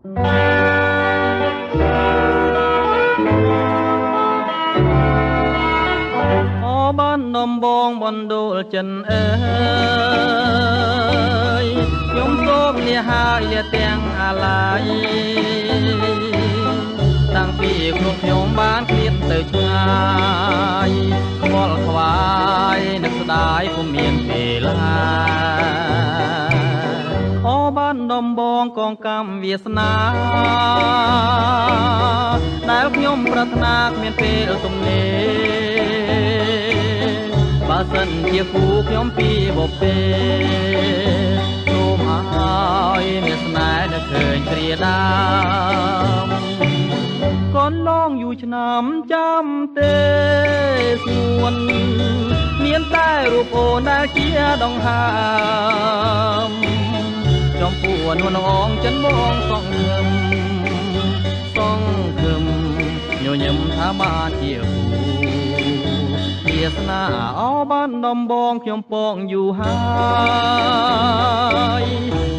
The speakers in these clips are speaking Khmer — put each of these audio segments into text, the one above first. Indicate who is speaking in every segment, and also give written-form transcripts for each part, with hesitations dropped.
Speaker 1: អូបានដំបងបណ្ដូលចិនអើយខ្ញុំសូមលាហើយលាទាំងអាឡ័យតាំងពីខ្លួនខ្ញុំបានឃ្លាតទៅឆ្ងាយខ្វល់ខ្វាយនឹកស្ដាយពុំមានពេលឡាអូបានដំបងកងកម្មវាសនាដែលខ្ញុំប្រាថ្នាគ្មានពេលទំនេរបើសិនជាគូខ្ញុំពីបុព្វេសូមឲ្យមានស្នេហ៍នឹកឃើញគ្រាដើមកូនឡងយូរឆ្នាំចាំទេសួនមានតែរូបអូនដែលជាដង្ហើមចំពោះនួនអងចិនបងសងខឹមញញឹមថាបានជាគូវាសនាអោបានដំបងខ្ញុំពងយូរហើយ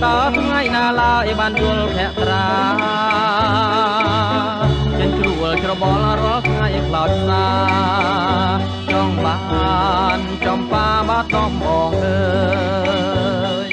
Speaker 1: តើថ្ងៃណាឡើយបានយល់ភក្ត្រាចិនជ្រួលច្របល់រាល់ថ្ងៃខ្លោចសាចង់បានចំបាបាតំបងអើយ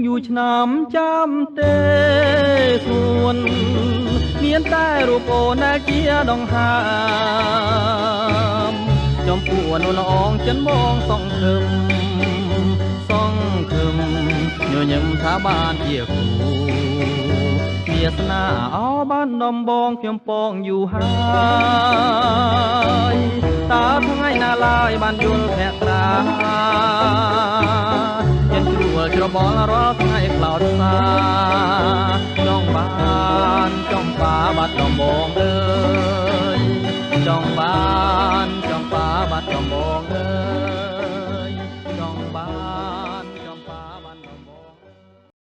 Speaker 1: យូរឆ្នាំចាំទេសួនមានតែរូបអូនដែលជាដង្ហើមចំពោះនួនអងចិនបងសងខឹមញញឹមថាបានជាគូវាសនាអោបានដំបងខ្ញុំពងយូរហើយតើថ្ងៃណាឡើយបានយល់ភក្ត្រាច្របល់រាល់ថ្ងៃខ្លោចសាចង់បានចំបាបាត់ដំបងអើយចង់